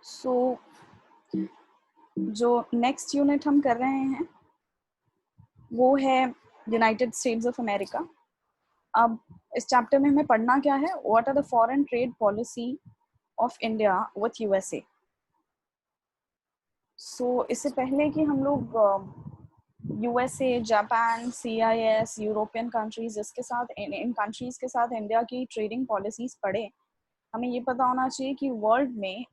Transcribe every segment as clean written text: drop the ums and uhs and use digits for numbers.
सो जो next unit हम कर रहे हैं वो है यूनाइटेड स्टेट्स ऑफ अमेरिका। अब इस चैप्टर में हमें पढ़ना क्या है, what are the foreign trade policy of India with USA. So इससे पहले कि हम लोग USA, Japan, CIS, European countries, इसके साथ इन कंट्रीज के साथ इंडिया की ट्रेडिंग पॉलिसीज पढ़े, हमें ये पता होना चाहिए कि वर्ल्ड में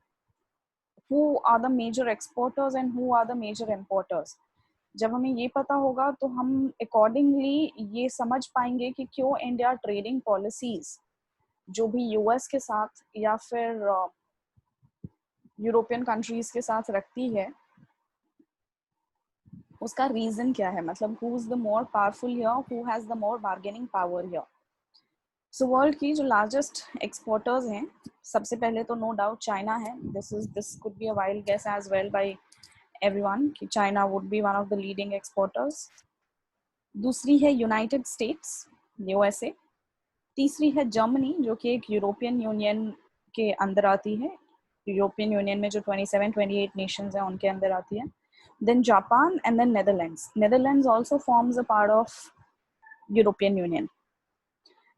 who are the major exporters and who are the major importers। जब हमें ये पता होगा तो हम अकॉर्डिंगली ये समझ पाएंगे कि क्यों इंडिया ट्रेडिंग पॉलिसीज जो भी यूएस के साथ या फिर यूरोपियन कंट्रीज के साथ रखती है, उसका रीजन क्या है, मतलब who is the more powerful here, who has the more bargaining power here. So world की जो लार्जेस्ट एक्सपोर्टर्स हैं, सबसे पहले तो नो डाउट चाइना है। This could be a wild guess as well by everyone कि China would be one of the leading exporters. दूसरी है यूनाइटेड स्टेट्स, यूएसए। तीसरी है जर्मनी, जो कि एक यूरोपियन यूनियन के अंदर आती है। यूरोपियन यूनियन में जो 27-28 नेशंस हैं उनके अंदर आती है। Then Japan and then Netherlands. Netherlands also forms a part of European Union.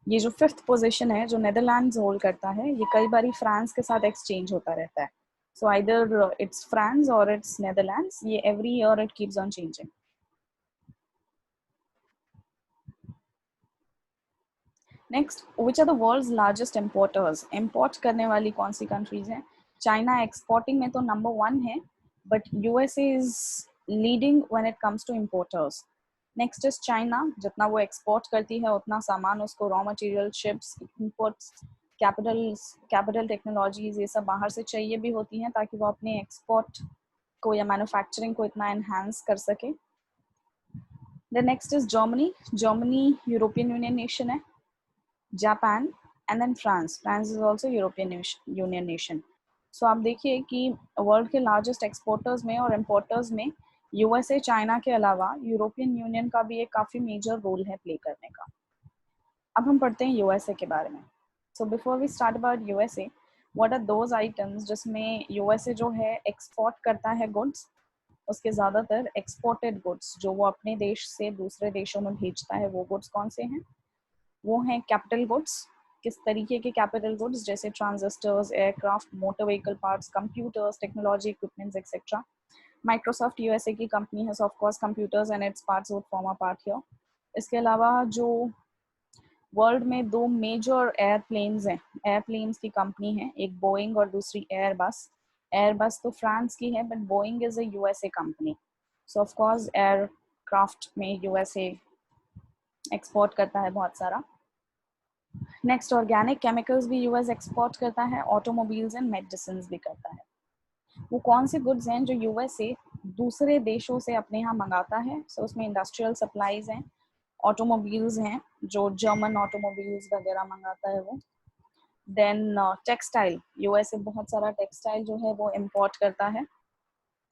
ये जो फिफ्थ पोजीशन है जो नेदरलैंड्स होल्ड करता है, ये कई बार फ्रांस के साथ एक्सचेंज होता रहता है। सो आइदर इट्स फ्रांस और इट्स नेदरलैंड्स, ये every year it keeps on changing. Next, which are the world's largest importers. Import करने वाली कौन सी कंट्रीज हैं? चाइना एक्सपोर्टिंग में तो नंबर 1 है, but USA is leading when it comes to importers. Next is China, जितना वो एक्सपोर्ट करती है उतना सामान उसको raw material, ships, inputs, capital technologies, ये सब बाहर से चाहिए भी होती हैं ताकि वो अपने एक्सपोर्ट को या मैन्युफैक्चरिंग को इतना एनहांस कर सके। The next is Germany. Germany European Union nation है। Japan and then France. France is also European Union nation. So आप देखिए कि वर्ल्ड के लार्जेस्ट एक्सपोर्टर्स में और इम्पोर्टर्स में यूएसए, चाइना के अलावा यूरोपियन यूनियन का भी एक काफ़ी मेजर रोल है प्ले करने का। अब हम पढ़ते हैं यूएसए के बारे में। So before we start about USA, what are those items जिसमें यूएसए जो है एक्सपोर्ट करता है गुड्स, उसके ज़्यादातर एक्सपोर्टेड गुड्स जो वो अपने देश से दूसरे देशों में भेजता है, वो गुड्स कौन से हैं? वो हैं कैपिटल गुड्स। किस तरीके के कैपिटल गुड्स? जैसे transistors, aircraft, motor vehicle parts, computers, technology equipments etcetera. Microsoft USA की कंपनी है, of course computers and its parts would form a part here. इसके अलावा जो वर्ल्ड में 2 मेजर एयरप्लेन्स हैं, एयरप्लेन्स की कंपनी है, एक बोइंग और दूसरी एयरबस। एयरबस तो फ्रांस की है, but Boeing is a USA company. So of course aircraft में यूएसए एक्सपोर्ट करता है बहुत सारा। नेक्स्ट, ऑर्गेनिक केमिकल्स भी यूएस एक्सपोर्ट करता है। ऑटोमोबाइल्स एंड मेडिसिन भी करता है। वो कौन से गुड्स हैं जो यूएसए दूसरे देशों से अपने यहाँ मंगाता है? सो उसमें इंडस्ट्रियल सप्लाईज हैं, ऑटोमोबाइल्स हैं जो जर्मन ऑटोमोबाइल्स वगैरह मंगाता है वो। देन टेक्सटाइल, यूएसए बहुत सारा टेक्सटाइल जो है वो इम्पोर्ट करता है।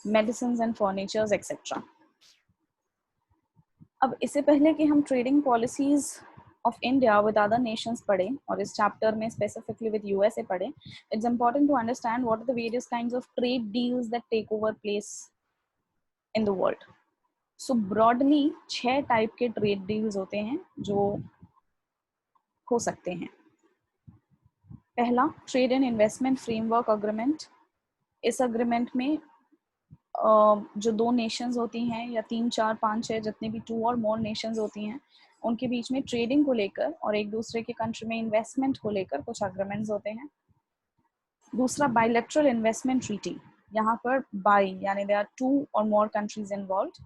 Medicine and furnitures etcetera. अब इससे पहले कि हम trading policies of India with other nations पढ़े और इस चैप्टर में स्पेसिफिकली विद यूएसए पढ़े, it's important to understand what are the various kinds of trade deals that take over place in the world. So broadly 6 type के trade deals होते हैं जो हो सकते हैं। पहला, trade and investment framework agreement. इस अग्रीमेंट में जो 2 नेशंस होती हैं या 3, 4, 5, 6 जितने भी 2 और मोर नेशंस होती हैं, उनके बीच में ट्रेडिंग को लेकर और एक दूसरे के कंट्री में इन्वेस्टमेंट को लेकर कुछ अग्रीमेंट्स होते हैं। दूसरा, बायलैटरल इन्वेस्टमेंट ट्रीटी। यहाँ पर बाई यानी देयर आर 2 और मोर कंट्रीज इन्वॉल्व्ड,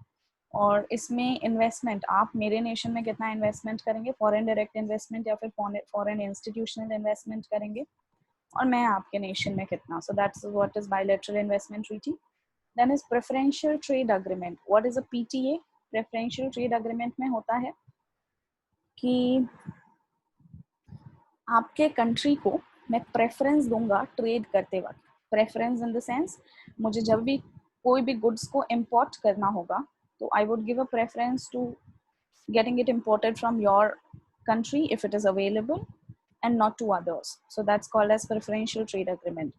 और इसमें इन्वेस्टमेंट आप मेरे नेशन में कितना इन्वेस्टमेंट करेंगे, फॉरेन डायरेक्ट इन्वेस्टमेंट या फिर फॉरेन इंस्टीट्यूशनल इन्वेस्टमेंट करेंगे, और मैं आपके नेशन में कितना। So that's what is bilateral investment treaty. Then is preferential trade agreement. What is a PTA? Preferential trade agreement में होता है कि आपके कंट्री को मैं प्रेफरेंस दूंगा ट्रेड करते वक्त। प्रेफरेंस इन द सेंस, मुझे जब भी कोई भी गुड्स को इम्पोर्ट करना होगा तो I would give a preference to getting it imported from your country if it is available and not to others. So that's called as preferential trade agreement.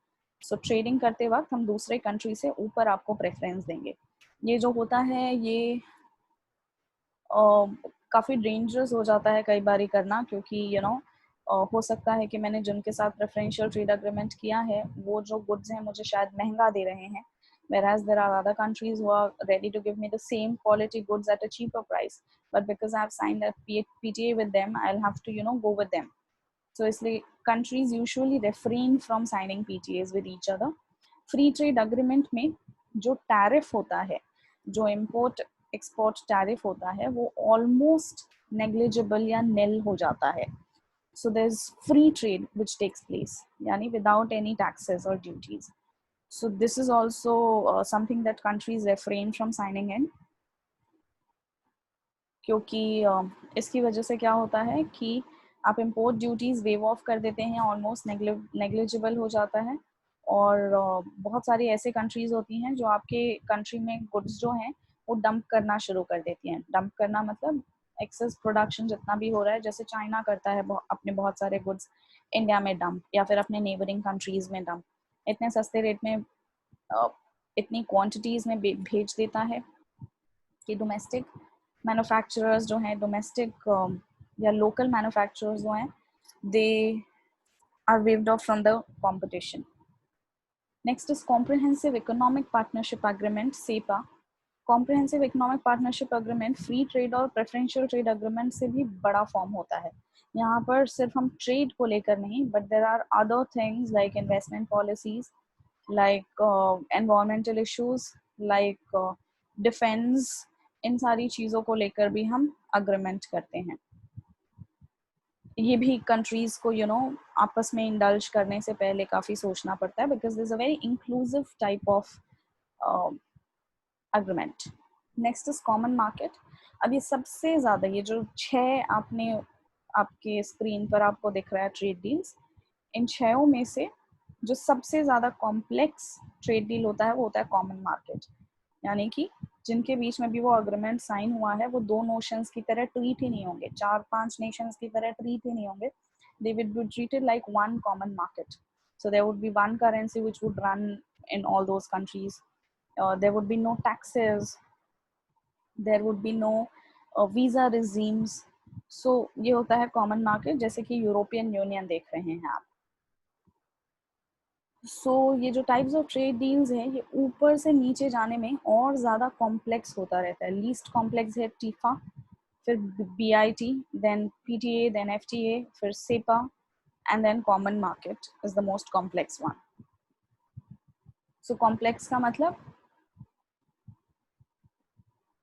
So trading करते वक्त हम दूसरे country से ऊपर आपको प्रेफरेंस देंगे। ये जो होता है ये काफ़ी डेंजरस हो जाता है कई बारी करना, क्योंकि हो सकता है कि मैंने जिनके साथ प्रेफरेंशियल ट्रेड एग्रीमेंट किया है वो जो गुड्स हैं मुझे शायद महंगा दे रहे हैं, whereas there are other countries who are ready to give me the same quality goods at a cheaper price, but because I have signed a PTA with them, I'll have to go with them. So इसलिए countries usually refrain from signing PTAs with each other. Free trade agreement में जो tariff होता है, जो import export tariff होता है, वो almost negligible या निल हो जाता है. So there's free trade which takes place, yani without any taxes or duties. So this is also something that countries refrain from signing in, क्योंकि इसकी वजह से क्या होता है कि आप इम्पोर्ट ड्यूटीज़ वेव ऑफ कर देते हैं, ऑलमोस्ट नेग्लिजिबल हो जाता है. और बहुत सारी ऐसे कंट्रीज़ होती हैं जो आपके कंट्री में गुड्स जो हैं वो डंप करना शुरू कर देती हैं. डंप करना मतलब एक्सेस प्रोडक्शन जितना भी हो रहा है, जैसे चाइना करता है अपने बहुत सारे गुड्स इंडिया में डंप या फिर अपने नेबरिंग कंट्रीज़ में डंप, इतने सस्ते रेट में इतनी क्वांटिटीज़ में भेज देता है कि डोमेस्टिक मैन्युफैक्चरर्स जो हैं, डोमेस्टिक या लोकल मैन्युफैक्चरर्स जो हैं, they are waived off from the competition. Next is comprehensive economic partnership agreement, CEPA. Comprehensive economic partnership agreement free trade और प्रेफरेंशियल ट्रेड एग्रीमेंट से भी बड़ा फॉर्म होता है. यहाँ पर सिर्फ हम ट्रेड को लेकर नहीं, but there are other things like investment policies, like environmental issues, like defense, इन सारी चीज़ों को लेकर भी हम अग्रीमेंट करते हैं. ये भी कंट्रीज को आपस में इंडल्ज करने से पहले काफ़ी सोचना पड़ता है, because this a very inclusive type of agreement. Next is common market. अब ये सबसे ज़्यादा, ये जो 6 आपने आपके स्क्रीन पर आपको दिख रहा है ट्रेड डील्स, इन 6 में से जो सबसे ज़्यादा कॉम्प्लेक्स ट्रेड डील होता है वो होता है कॉमन मार्केट. यानी कि जिनके बीच में भी वो अग्रीमेंट साइन हुआ है वो 2 नोशंस की तरह ट्रीट ही नहीं होंगे, 4-5 नेशंस की तरह ट्रीट ही नहीं होंगे. They would be treated like one common market. So there would be one currency which would run in all those countries. There would be no taxes. There would be no visa regimes. So ये होता है common market, जैसे कि European union देख रहे हैं आप. ये जो टाइप्स ऑफ ट्रेड डील्स हैं ये ऊपर से नीचे जाने में और ज़्यादा कॉम्प्लेक्स होता रहता है. लीस्ट कॉम्प्लेक्स है टीफा, फिर BIT, then PTA, then FTA, फिर CEPA, and then common market is the most complex one. So complex का मतलब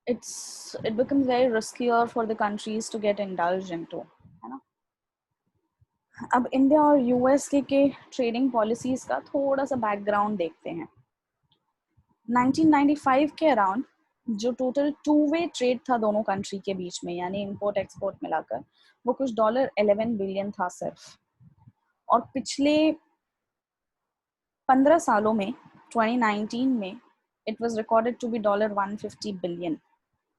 it becomes very riskier for the countries to get indulged into, है ना. अब India और US के trading policies का थोड़ा सा बैकग्राउंड देखते हैं. 1995 के अराउंड जो टोटल 2-वे ट्रेड था दोनों कंट्री के बीच में, यानी इंपोर्ट एक्सपोर्ट मिलाकर, वो कुछ $11 बिलियन था सिर्फ. और पिछले 15 सालों में 2019 में it was recorded to be $150 billion.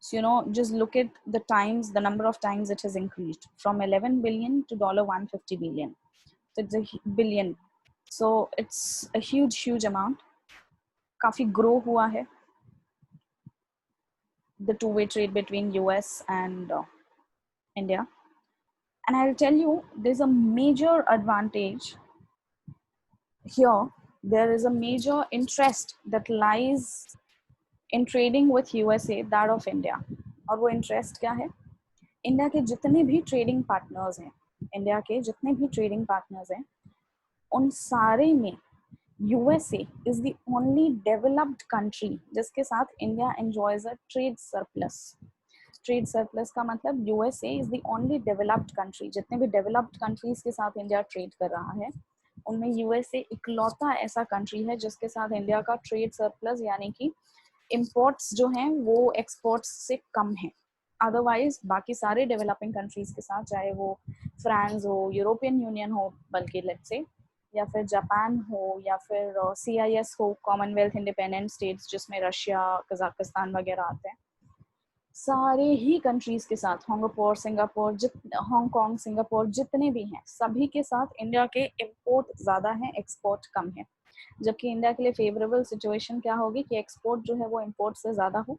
So just look at the times, the number of times it has increased from 11 billion to $150 billion. So it's a billion. So it's a huge amount. काफी grow हुआ है the two-way trade between US and India. And I'll tell you, there's a major advantage here. There is a major interest that lies in trading with USA, that of India. और वो interest क्या है? India के जितने भी trading partners हैं, उन सारे में USA is the only developed country जिसके साथ India enjoys a trade surplus. Trade surplus का मतलब USA is the only developed country. जितने भी developed countries के साथ इंडिया ट्रेड कर रहा है, उनमें USA इकलौता ऐसा कंट्री है जिसके साथ इंडिया का ट्रेड सरप्लस, यानी कि इंपोर्ट्स जो हैं वो एक्सपोर्ट्स से कम है. अदरवाइज बाकी सारे डेवलपिंग कंट्रीज के साथ, चाहे वो फ्रांस हो, यूरोपियन यूनियन हो, बल्कि लेट्स से, या फिर जापान हो, या फिर CIS हो, कॉमनवेल्थ इंडिपेंडेंट स्टेट्स जिसमें रशिया, कजाकिस्तान वगैरह आते हैं, सारे ही कंट्रीज के साथ, हांगकांग, सिंगापुर जितने भी हैं, सभी के साथ इंडिया के इंपोर्ट ज़्यादा है, एक्सपोर्ट कम है. जबकि इंडिया के लिए फेवरेबल सिचुएशन क्या होगी कि एक्सपोर्ट जो है वो इम्पोर्ट से ज़्यादा हो,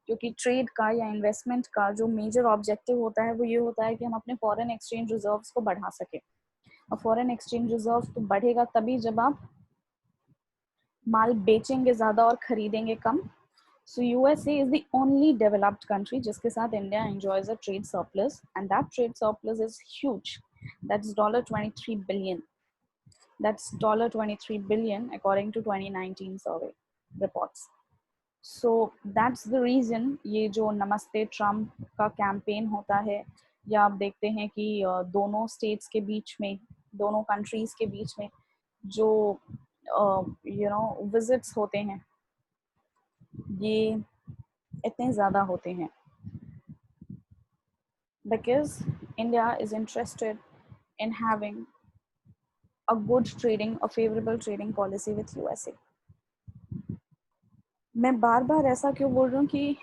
क्योंकि ट्रेड का या इन्वेस्टमेंट का जो मेजर ऑब्जेक्टिव होता है वो ये होता है कि हम अपने फॉरेन एक्सचेंज रिजर्व्स को बढ़ा सकें। और फॉरेन एक्सचेंज रिजर्व तो बढ़ेगा तभी जब आप माल बेचेंगे ज़्यादा और खरीदेंगे कम। So USA is the only developed country जिसके साथ India enjoys a trade surplus, and that trade surplus is huge. That's $23 billion. That's $23 billion according to 2019 survey reports. So that's the reason ये जो नमस्ते ट्रम्प का campaign होता है, या आप देखते हैं कि दोनों स्टेट्स के बीच में, दोनों कंट्रीज के बीच में जो विजिट्स होते हैं ये इतने ज़्यादा होते हैं, because India is interested in having a good trading, a favorable trading policy with USA. मैं बार बार ऐसा क्यों बोल रहा हूँ कि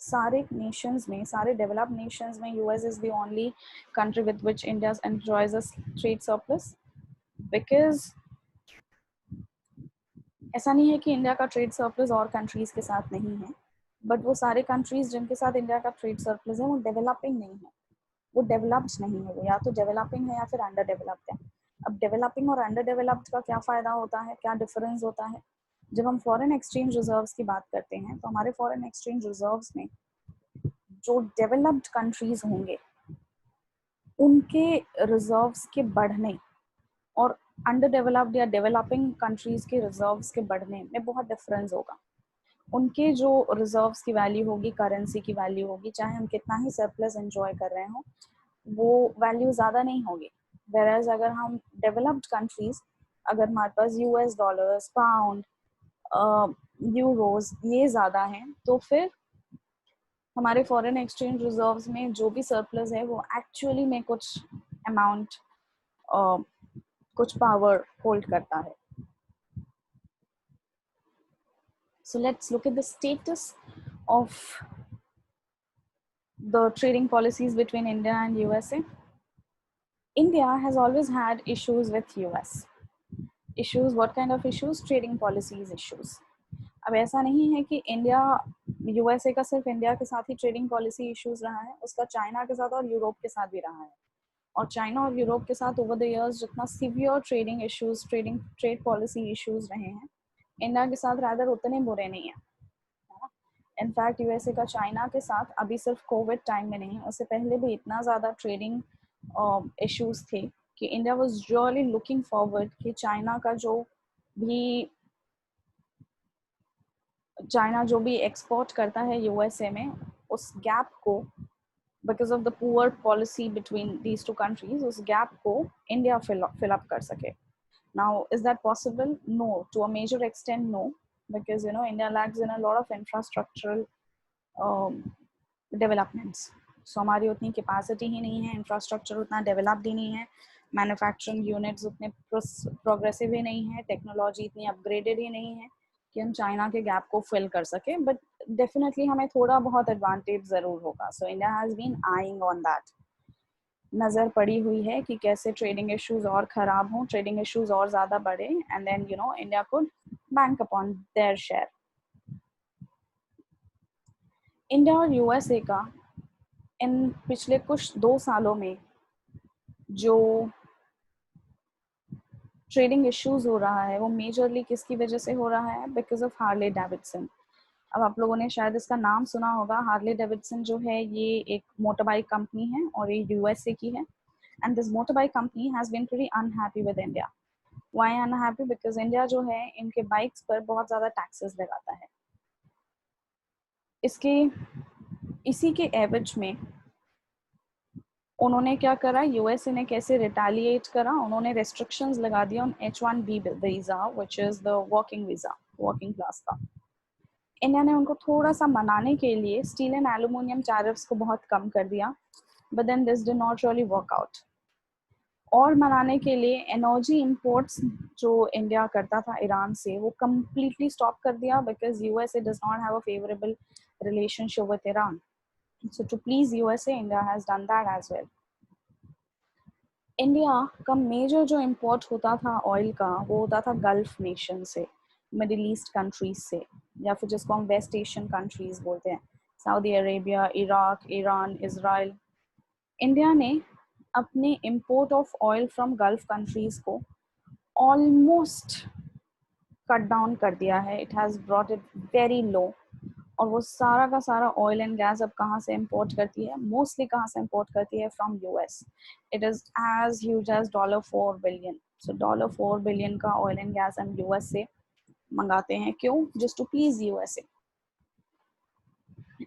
सारे नेशंस में, सारे डेवलप्ड नेशंस में US is the only country with which India enjoys a trade surplus, because ऐसा नहीं है कि इंडिया का ट्रेड सरप्लस और कंट्रीज के साथ नहीं है, बट वो सारे कंट्रीज जिनके साथ इंडिया का ट्रेड सरप्लस है वो डेवलपिंग नहीं है, वो डेवलप्ड नहीं है, वो या तो डेवलपिंग है या फिर अंडर डेवलप्ड है। अब डेवलपिंग और अंडर डेवलप्ड का क्या फ़ायदा होता है, क्या डिफरेंस होता है? जब हम फॉरेन एक्सचेंज रिजर्व्स की बात करते हैं तो हमारे फॉरेन एक्सचेंज रिजर्व्स में जो डेवलप्ड कंट्रीज होंगे उनके रिजर्व्स के बढ़ने और अंडर डेवलप्ड या डेवलपिंग कंट्रीज के रिजर्व्स के बढ़ने में बहुत डिफरेंस होगा। उनके जो रिजर्व्स की वैल्यू होगी, करेंसी की वैल्यू होगी, चाहे हम कितना ही सरप्लस एंजॉय कर रहे हों, वो वैल्यू ज़्यादा नहीं होगी। वेराज अगर हम डेवलप्ड कंट्रीज, अगर हमारे पास यूएस डॉलर्स, पाउंड, यूरोज ये ज़्यादा हैं, तो फिर हमारे फॉरेन एक्सचेंज रिजर्व्स में जो भी सरप्लस है वो एक्चुअली में कुछ अमाउंट, कुछ पावर होल्ड करता है। So let's look at the status of the trading policies between India and USA. India has always had issues with US. Issues, what kind of issues? Trading policies issues. अब ऐसा नहीं है कि India, USA का सिर्फ India के साथ ही trading policy issues रहा है, उसका चाइना के साथ और यूरोप के साथ भी रहा है। और चाइना और यूरोप के साथ ओवर द इयर्स जितना severe trading issues, trade policy issues रहे हैं, इंडिया के साथ रादर उतने बुरे नहीं है। इनफैक्ट यूएसए का चाइना के साथ अभी सिर्फ कोविड टाइम में नहीं, उससे पहले भी इतना ज़्यादा ट्रेडिंग इश्यूज थे कि India was really looking forward कि चाइना जो भी एक्सपोर्ट करता है यूएसए में, उस गैप को, because of the poor policy between these two countries, उस गैप को इंडिया फिल अप कर सके। Now is that possible? No, to a major extent no, because India lags in a lot of infrastructural developments. So हमारी उतनी capacity ही नहीं है, infrastructure उतना developed ही नहीं है, मैन्युफैक्चरिंग यूनिट्स उतने प्रोग्रेसिव ही नहीं है, टेक्नोलॉजी इतनी अपग्रेडेड ही नहीं है कि हम चाइना के गैप को फिल कर सके, बट डेफिनेटली हमें थोड़ा बहुत एडवांटेज ज़रूर होगा। So India has been eyeing on that, नज़र पड़ी हुई है कि कैसे ट्रेडिंग इश्यूज और ख़राब हों, ट्रेडिंग इश्यूज और ज़्यादा बढ़े, and then India could bank upon their share. India और यूएसए का इन पिछले कुछ 2 सालों में जो ट्रेडिंग इश्यूज हो रहा है वो मेजरली किसकी वजह से हो रहा है? Because of Harley Davidson. अब आप लोगों ने शायद इसका नाम सुना होगा। हार्ले डेविडसन जो है ये एक मोटर बाइक कंपनी है और ये यूएसए की है, and this motor bike company has been pretty unhappy with India. Why unhappy? Because India जो है इनके बाइक्स पर बहुत ज़्यादा टैक्सेस लगाता है। इसी के एवज में उन्होंने क्या करा, यूएसए ने कैसे रिटेलिएट करा, उन्होंने रेस्ट्रिक्शंस लगा दिया on H1B visa, which is the working visa, working class का। इंडिया ने उनको थोड़ा सा मनाने के लिए स्टील एंड एल्यूमिनियम टैरिफ्स को बहुत कम कर दिया, but then this did not really work out. और मनाने के लिए एनर्जी इंपोर्ट्स जो इंडिया करता था ईरान से, वो कम्प्लीटली स्टॉप कर दिया, because USA does not have a favourable relationship with Iran. So to please USA, India has done that as well. India का मेजर जो इम्पोर्ट होता था ऑयल का वो होता था गल्फ नेशन से, मिडिल ईस्ट कंट्रीज से, या फिर जिसको हम वेस्ट एशियन कंट्रीज बोलते हैं, Saudi Arabia, Iraq, Iran, Israel. India ने अपने import of oil from gulf countries को ऑलमोस्ट कट डाउन कर दिया है। It has brought it very low. और वो सारा का सारा ऑयल एंड गैस अब कहाँ से इंपोर्ट करती है, मोस्टली कहाँ से इंपोर्ट करती है, from US. It is as huge as $4 billion. सो $4 बिलियन का ऑयल एंड गैस हम यूएस से मंगाते हैं। क्यों? Just to please USA.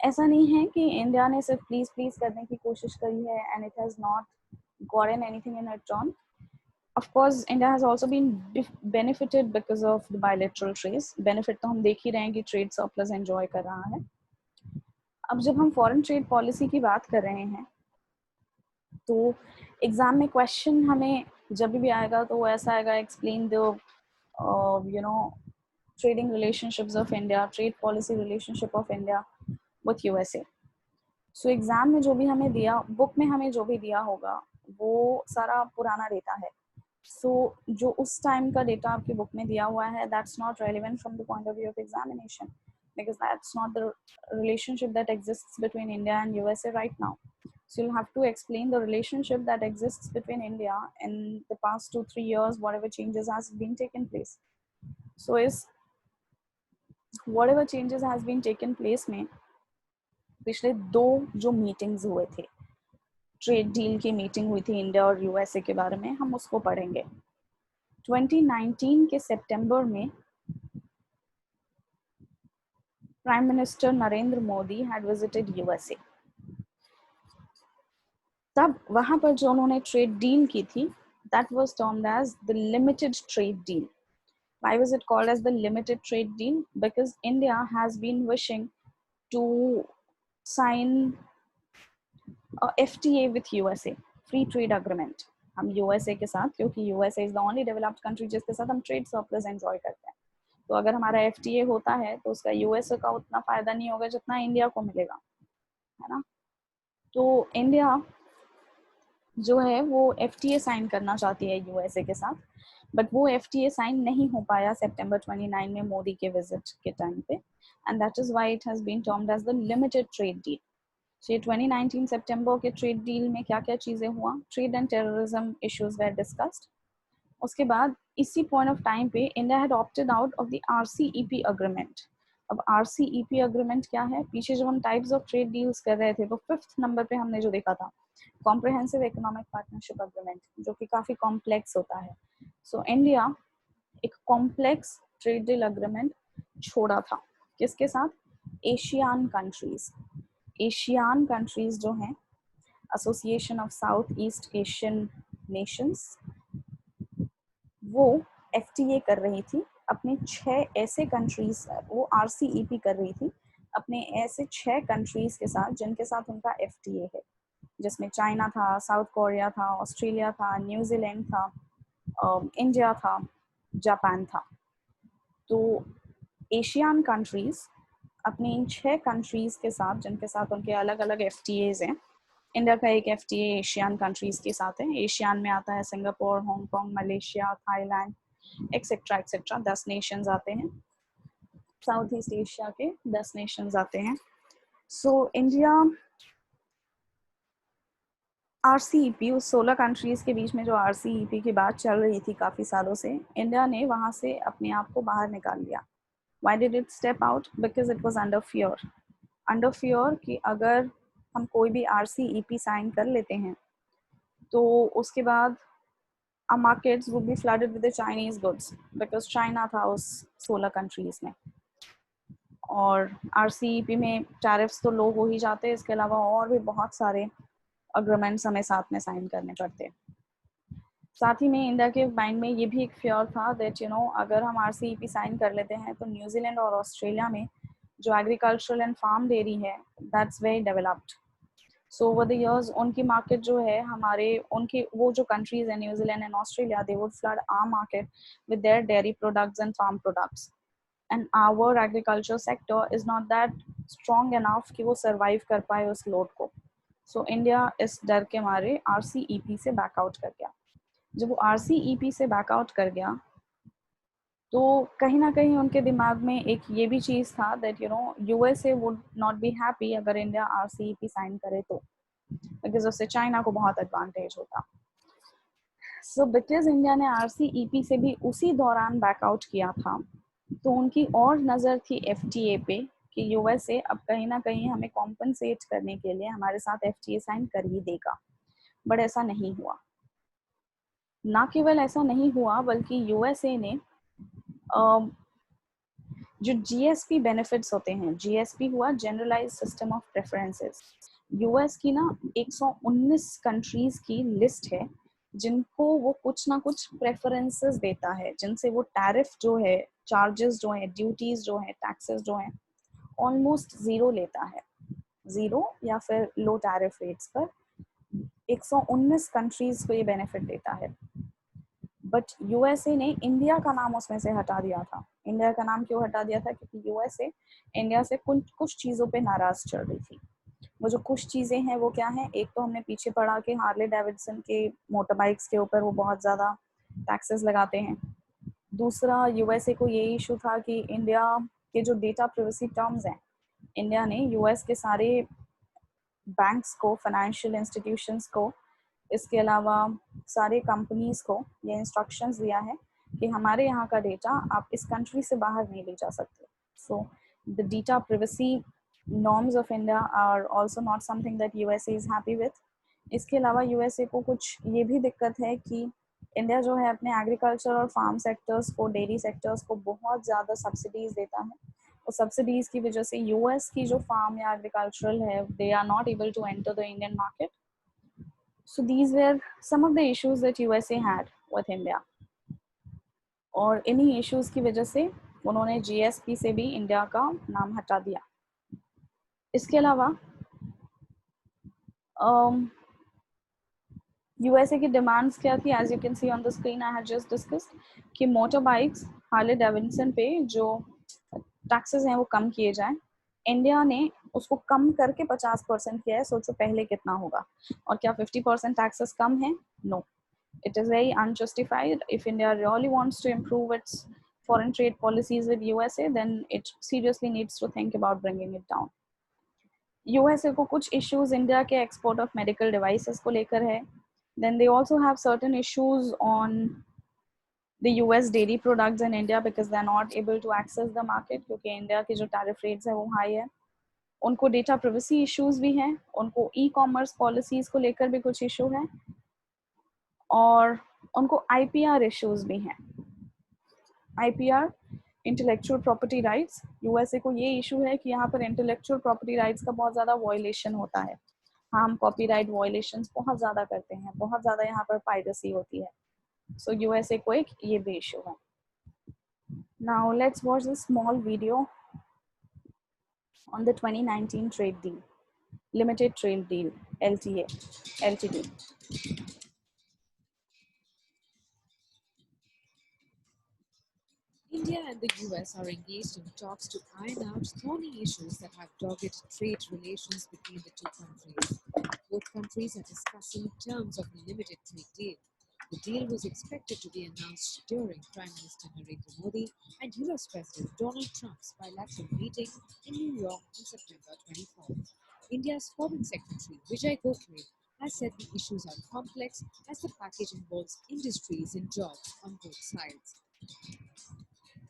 ऐसा नहीं है कि इंडिया ने सिर्फ प्लीज प्लीज करने की कोशिश करी है and it has not gotten anything in return. Of course, India has also been benefited because of the bilateral trades. Benefit तो हम देख ही रहे हैं कि trade surplus enjoy कर रहा है. अब जब हम फॉरेन ट्रेड पॉलिसी की बात कर रहे हैं तो एग्जाम में क्वेश्चन हमें जब भी आएगा तो वो ऐसा आएगा, explain the trading relationships of India, trade policy relationship of India with USA. So exam में जो भी हमें दिया, बुक में हमें जो भी दिया होगा वो सारा पुराना डेटा है. सो जो उस टाइम का डेटा आपकी बुक में दिया हुआ है, that's not relevant from the point of view of examination, because that's not the relationship that exists between India and USA right now. So you'll have to explain the relationship that exists between India in the past 2-3 years, whatever changes has been taken place. So is whatever changes has been taken place में पिछले 2 जो meetings हुए थे, trade deal की meeting हुई थी India और USA के बारे में, हम उसको पढ़ेंगे. 2019 के सितंबर में prime minister Narendra Modi had visited USA. तब वहां पर जो उन्होंने ट्रेड डील की थी, that was termed as the limited trade deal. Why was it called as the limited trade deal? Because India has been wishing to sign a FTA with USA, free trade agreement. हम USA के साथ, क्योंकि USA is the only developed country जिसके साथ हम trade surplus enjoy करते हैं, तो अगर हमारा FTA होता है तो उसका USA का उतना फायदा नहीं होगा जितना इंडिया को मिलेगा, है ना. तो इंडिया जो है वो FTA साइन करना चाहती है यूएसए के साथ, बट वो FTA साइन नहीं हो पाया सितंबर 29 में मोदी के विजिट के टाइम पे, and that is why it has been termed as the limited trade deal. So ये 2019 सितंबर के ट्रेड डील में क्या क्या चीजें हुआ, trade and terrorism issues were discussed. उसके बाद इसी पॉइंट ऑफ टाइम पे India had opted out of the RCEP agreement. अब RCEP अग्रीमेंट क्या है? पीछे जब हम टाइप्स ऑफ ट्रेड डील्स कर रहे थे तो 5th नंबर पे हमने जो देखा था कॉम्प्रिहेंसिव इकोनॉमिक पार्टनरशिप अग्रीमेंट, जो कि काफी कॉम्प्लेक्स होता है. सो इंडिया एक कॉम्प्लेक्स ट्रेड डील अग्रीमेंट छोड़ा था. किसके साथ? ASEAN countries. एशियान कंट्रीज जो हैं, association of south east Asian Nations, वो FTA कर रही थी अपने 6 ऐसे कंट्रीज, वो RCEP कर रही थी अपने ऐसे 6 कंट्रीज के साथ जिनके साथ उनका FTA है, जिसमें चाइना था, साउथ कोरिया था, ऑस्ट्रेलिया था, न्यूजीलैंड था, इंडिया था, जापान था. तो एशियन कंट्रीज अपने इन 6 कंट्रीज के साथ, जिनके साथ उनके अलग अलग FTAs हैं, इंडिया का एक FTA एशियन कंट्रीज के साथ है. एशियन में आता है Singapore, Hong Kong, Malaysia, Thailand, etcetera etcetera, 10 Nations आते हैं. साउथ ईस्ट एशिया के 10 नेशंस आते हैं. सो इंडिया RCEP, उस 16 कंट्रीज के बीच में जो RCEP की बात चल रही थी काफी सालों से, इंडिया ने वहां से अपने आप को बाहर निकाल लिया. Why did it step out? Because it was under fear. Under fear कि अगर हम कोई भी RCEP साइन कर लेते हैं तो उसके बाद our markets would be flooded with the Chinese goods, because China था उस 16 कंट्रीज में. और RCEP में टैरिफ्स तो लो हो ही जाते हैं, इसके अलावा और भी बहुत सारे अग्रीमेंट्स हमें साथ में साइन करने पड़ते हैं. साथ ही में इंडिया के माइंड में ये भी एक फियर था दैट अगर हम RCEP साइन कर लेते हैं तो न्यूजीलैंड और ऑस्ट्रेलिया में जो एग्रीकल्चरल एंड फार्म डेयरी है, that's very developed. So over the years उनकी मार्केट जो है, हमारे उनकी वो जो कंट्रीज है New Zealand and Australia, they would flood our market with their dairy products and farm products. And our agriculture sector is not that strong enough कि वो सर्वाइव कर पाए उस लोड को. सो इंडिया इस डर के मारे RCEP से बैकआउट कर गया. जब वो RCEP से बैकआउट कर गया तो कहीं ना कहीं उनके दिमाग में एक ये भी चीज़ था that USA would not be happy अगर इंडिया RCEP साइन करे तो, बिकॉज उससे चाइना को बहुत एडवांटेज होता। सो बिकॉज इंडिया ने RCEP से भी उसी दौरान बैकआउट किया था, तो उनकी और नज़र थी FTA पे कि USA अब कहीं ना कहीं हमें कॉम्पनसेट करने के लिए हमारे साथ FTA साइन कर ही देगा। बट ऐसा नहीं हुआ। ना केवल ऐसा नहीं हुआ बल्कि USA ने जो GSP बेनिफिट्स होते हैं, GSP हुआ generalize system of preferences, US की ना 119 कंट्रीज की लिस्ट है जिनको वो कुछ ना कुछ प्रेफरेंसेस देता है, जिनसे वो टैरिफ जो है, चार्जेस जो है, ड्यूटीज जो है, टैक्सेस जो है, ऑलमोस्ट जीरो लेता है, जीरो या फिर लो टैरिफ रेट्स पर 119 कंट्रीज को ये बेनिफिट देता है। बट USA ने इंडिया का नाम उसमें से हटा दिया था। इंडिया का नाम क्यों हटा दिया था? क्योंकि USA इंडिया से कुछ कुछ चीज़ों पे नाराज चल रही थी। वो जो कुछ चीज़ें हैं वो क्या है? एक तो हमने पीछे पढ़ा कि हार्ले डेविडसन के मोटर बाइक्स के ऊपर वो बहुत ज़्यादा टैक्सेस लगाते हैं। दूसरा, USA को ये इशू था कि इंडिया के जो डेटा प्रिवेसी टर्म्स हैं, इंडिया ने US के सारे बैंक्स को, फाइनेंशियल इंस्टीट्यूशंस को, इसके अलावा सारे कंपनीज को ये इंस्ट्रक्शंस दिया है कि हमारे यहाँ का डेटा आप इस कंट्री से बाहर नहीं ले जा सकते। So the data privacy norms of India are also not something that USA is happy with. इसके अलावा USA को कुछ ये भी दिक्कत है कि इंडिया जो है अपने एग्रीकल्चर और फार्म सेक्टर्स को, डेयरी सेक्टर्स को बहुत ज़्यादा सब्सिडीज देता है। और सब्सिडीज की वजह से US की जो फार्म या एग्रीकल्चरल है, they are not able to enter the Indian market. So these were some of the issues that USA had with India. और इन्हीं इश्यूज की वजह से उन्होंने GSP से भी इंडिया का नाम हटा दिया। इसके अलावा USA की डिमांड्स क्या थी? As you can see on the screen, I have just discussed कि मोटर बाइक्स, हार्ले डेविडसन पे जो टैक्सेस हैं वो कम किए जाएं। इंडिया ने उसको कम करके 50% किया है। सोचो पहले कितना होगा। और क्या 50% टैक्सेस कम है? No, it is very unjustified. If India really wants to improve its foreign trade policies with USA, then it seriously needs to think about bringing it down. USA को कुछ issues इंडिया के export of medical devices को लेकर है। Then they also have certain issues on the US dairy products in India because they are not able to access the market क्योंकि India के जो tariff rates है वो high है। उनको डेटा प्रिवेसी इश्यूज भी हैं, उनको ई-कॉमर्स पॉलिसीज को लेकर भी कुछ इशू है, और उनको IPR इश्यूज भी हैं। IPR, intellectual property rights, USA को ये इशू है कि यहाँ पर इंटेलेक्चुअल प्रॉपर्टी राइट्स का बहुत ज़्यादा वायलेशन होता है। हाँ, हम कॉपीराइट वायलेशंस बहुत ज़्यादा करते हैं, बहुत ज़्यादा यहाँ पर पायरेसी होती है। सो USA को एक ये भी इशू है। Now let's watch this small video on the 2019 trade deal, limited trade deal, LTA, LTD. India and the US are engaged in talks to iron out thorny issues that have dogged trade relations between the two countries. Both countries are discussing terms of a limited trade deal. The deal was expected to be announced during Prime Minister Narendra Modi and US President Donald Trump's bilateral meeting in New York on September 24th. India's Foreign Secretary Vijay Gokhale has said the issues are complex as the package involves industries and jobs on both sides.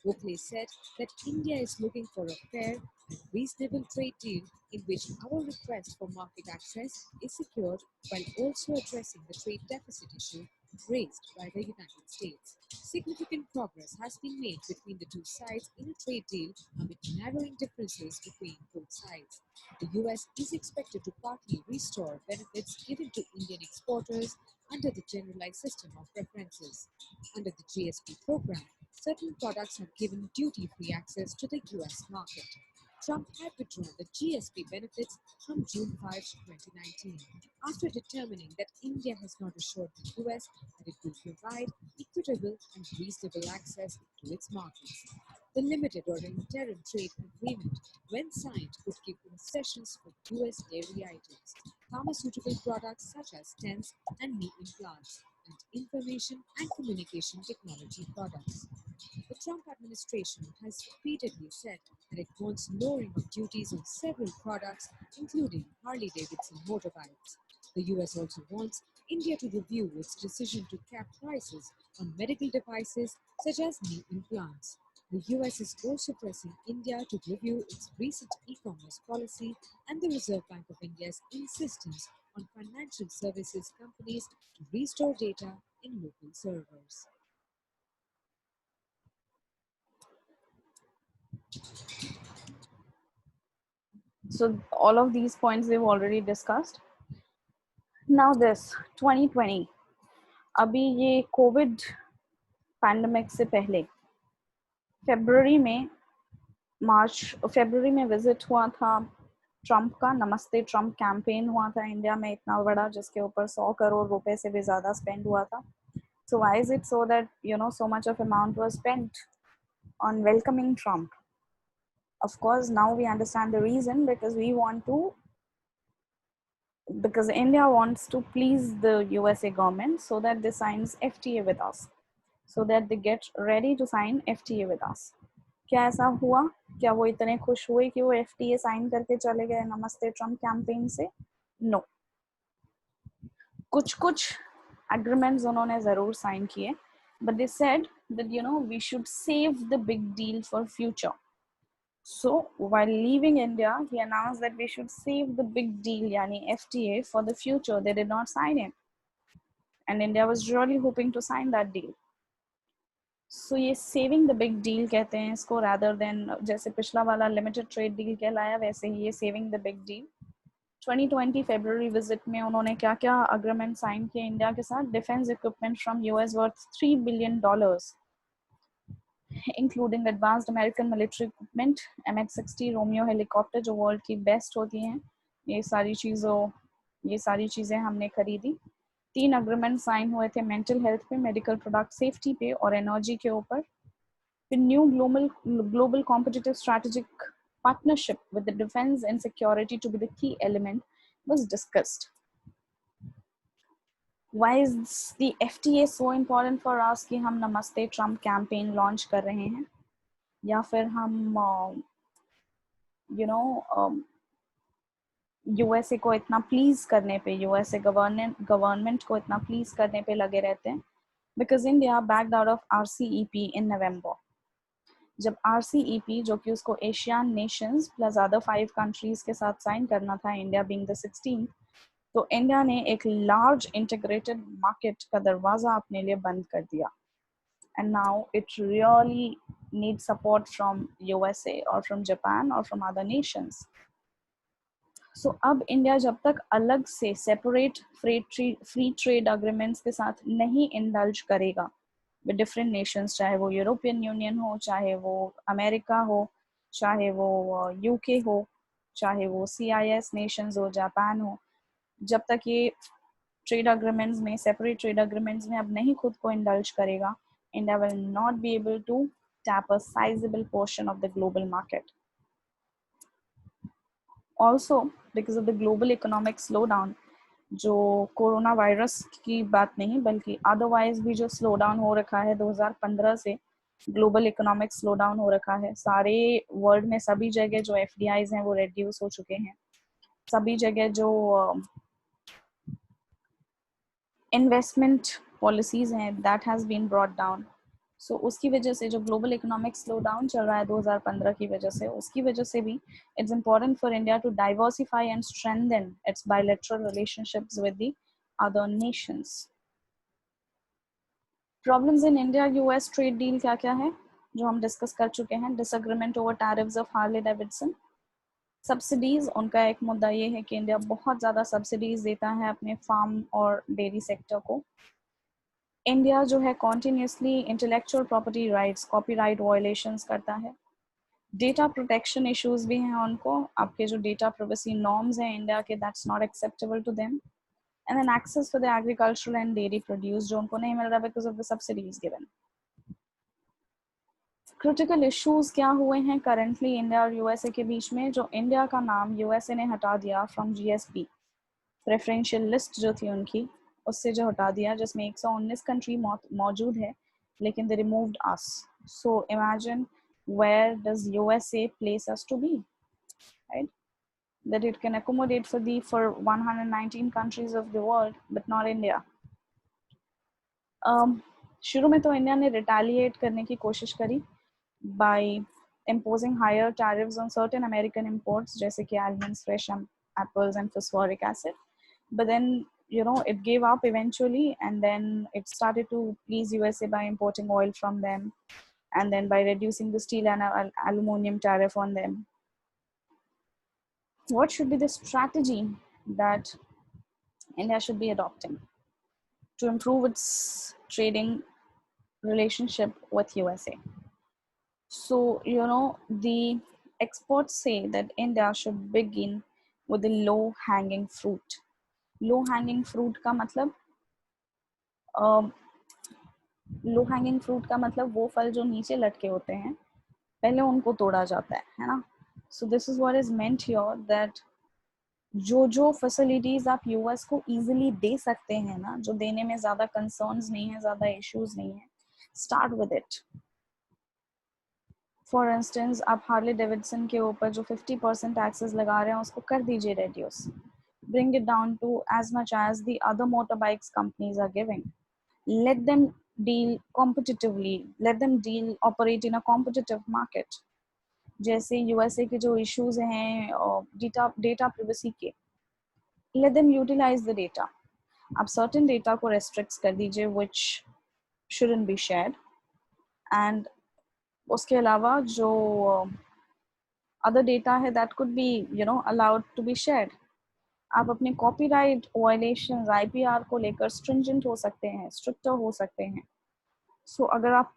Gokhale said that India is looking for a fair and reasonable trade deal in which our request for market access is secured while also addressing the trade deficit issue raised by the United States. Significant progress has been made between the two sides in a trade deal amid narrowing differences between both sides. The US is expected to partly restore benefits given to Indian exporters under the Generalized System of Preferences. Under the GSP program, certain products are given duty-free access to the US market. Trump had withdrawn the GSP benefits from June 5, 2019, after determining that India has not assured the US that it will provide equitable and reasonable access to its markets. The limited or interim trade agreement, when signed, could give concessions for US dairy items, pharmaceutical products such as stents and knee implants, and information and communication technology products. The Trump administration has repeatedly said that it wants lowering of duties on several products, including Harley Davidson motorbikes. The US also wants India to review its decision to cap prices on medical devices such as knee implants. The US is also pressing India to review its recent e-commerce policy and the Reserve Bank of India's insistence on financial services companies to restore data in local servers. So all of these points we've already discussed. Now this 2020, अभी ये Covid pandemic से पहले फरवरी में visit हुआ था Trump का, नमस्ते Trump campaign हुआ था इंडिया में इतना बड़ा, जिसके ऊपर 100 करोड़ रुपए से भी ज़्यादा स्पेंड हुआ था. So why is it so that so much of amount was spent on welcoming Trump? Of course, now we understand the reason, because India wants to please the USA government so that they signs FTA with us, so that they get ready to sign FTA with us. क्या ऐसा हुआ? क्या वो इतने खुश हुए कि वो FTA साइन करके चले गए नमस्ते ट्रम्प कैंपेन से? नो. कुछ एग्रीमेंट्स उन्होंने जरूर साइन किए, but they said that we should save the big deal for future. So while leaving India, he announced that we should save the big deal, yani FTA, for the future. They did not sign it, and India was really hoping to sign that deal. So ये saving the big deal कहते हैं इसको, rather than जैसे पिछला वाला limited trade deal कहलाया, वैसे ही ये saving the big deal. 2020 February visit में उन्होंने क्या क्या agreement sign किए इंडिया के साथ? Defense equipment from US worth $3 billion, including advanced American military equipment, MX-60 Romeo helicopter जो world की best होती हैं, ये सारी चीज़ें हमने खरीदी. 3 अग्रीमेंट साइन हुए थे मेंटल हेल्थ पे, मेडिकल प्रोडक्ट सेफ्टी पे और एनर्जी के ऊपर. फिर new global competitive strategic partnership with the defense and security to be the key element was discussed. Why is the FTA so important for us कि हम नमस्ते Trump campaign launch कर रहे हैं, या फिर हम यूएसए को इतना प्लीज करने पे, यूएसए गवर्नमेंट को इतना प्लीज करने पे लगे रहते हैं? Because India backed out of RCEP इन नवंबर. जब RCEP, जो कि उसको Asian Nations plus other 5 countries के साथ साइन करना था, इंडिया बीइंग द 16th, तो इंडिया ने एक लार्ज इंटीग्रेटेड मार्केट का दरवाजा अपने लिए बंद कर दिया. And now it really need support from USA और फ्रॉम जापान और फ्रॉम अदर नेशंस. सो अब इंडिया जब तक अलग से सेपरेट फ्री ट्रेड अग्रीमेंट्स के साथ नहीं इंडल्ज करेगा विद डिफरेंट नेशंस, चाहे वो यूरोपियन यूनियन हो, चाहे वो अमेरिका हो, चाहे वो UK हो, चाहे वो CIS नेशंस हो, जापान हो, जब तक ये ट्रेड अग्रीमेंट्स में, सेपरेट ट्रेड अग्रीमेंट्स में अब नहीं खुद को इंडल्ज करेगा, India will not be able to tap a sizable portion of the global market. Also, because of the global economic slowdown, जो कोरोना वायरस की बात नहीं बल्कि अदरवाइज भी जो स्लो डाउन हो रखा है 2015 से, ग्लोबल इकोनॉमिक स्लो डाउन हो रखा है सारे वर्ल्ड में. सभी जगह जो FDIs हैं वो रेड्यूस हो चुके हैं, सभी जगह जो इन्वेस्टमेंट पॉलिसीज हैं that has been brought down. So उसकी वजह से जो ग्लोबल इकोनॉमिक स्लो डाउन चल रहा है 2015 की वजह से, उसकी वजह से भी it's important for India to diversify and strengthen its bilateral relationships with the other nations. Problems in India US trade deal क्या क्या है जो हम डिस्कस कर चुके हैं? Disagreement over tariffs of Harley Davidson. Subsidies, उनका एक मुद्दा ये है कि इंडिया बहुत ज़्यादा सब्सिडीज देता है अपने फार्म और डेयरी सेक्टर को. इंडिया जो है continuously intellectual property rights, copyright violations करता है. डेटा प्रोटेक्शन इश्यूज भी हैं उनको, आपके जो डेटा प्राइवेसी नॉर्म्स हैं इंडिया के, that's not acceptable to them. And then access for the agricultural and dairy produce जो उनको नहीं मिल रहा because of the subsidies given. Critical issues क्या हुए हैं करंटली इंडिया और USA के बीच में? जो इंडिया का नाम USA ने हटा दिया फ्रॉम GSP, प्रेफरेंशियल लिस्ट जो थी उनकी, उससे जो हटा दिया, जिसमें 119 कंट्री मौजूद है, लेकिन they removed us. So imagine where does USA place us to be, right? That it can accommodate for 119 countries of the world, but not India. शुरू में तो इंडिया ने रिटेलिएट करने की कोशिश करी by imposing higher tariffs on certain American imports, जैसे कि almonds, fresh apples, and phosphoric acid. But then, it gave up eventually, and then it started to please USA by importing oil from them, and then by reducing the steel and aluminum tariff on them. What should be the strategy that India should be adopting to improve its trading relationship with USA? So, the experts say that India should begin with the low hanging fruit. Low hanging fruit का मतलब low hanging fruit का मतलब वो फल जो नीचे लटके होते हैं, पहले उनको तोड़ा जाता है ना. So this is what is meant here, that जो फैसिलिटीज आप यूएस को इजीली दे सकते हैं ना, जो देने में ज्यादा कंसर्न्स नहीं है, ज्यादा इश्यूज नहीं है, start with it. For instance, आप हार्ले डेविडसन के ऊपर जो 50% टैक्सेस लगा रहे हैं उसको कर दीजिए reduce. Bring it down to as much as the other motorbikes companies are giving. Let them deal competitively. Let them operate in a competitive market. जैसे यूएसए के जो इश्यूज हैं डेटा प्रिवेसी के, let them utilize the data. आप certain data को restricts कर दीजिए which shouldn't be shared, and उसके अलावा जो other data है that could be allowed to be shared. आप अपने कॉपीराइट वायलेशंस, आईपीआर को लेकर स्ट्रिंजेंट हो सकते हैं, स्ट्रिक्टर हो सकते हैं. सो अगर आप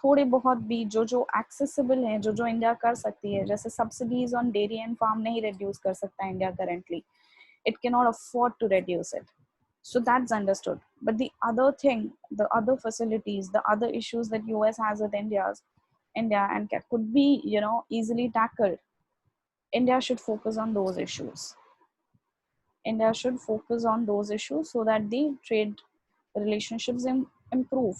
थोड़े बहुत भी जो एक्सेसिबल हैं, जो इंडिया कर सकती है, जैसे subsidies on dairy and farm नहीं रिड्यूस कर सकता India currently, it can not afford to reduce it. So that's understood. But the other thing, the other facilities, the other issues that US has with India and could be, easily tackled. India should focus on those issues. India should focus on those issues so that the trade relationships improve.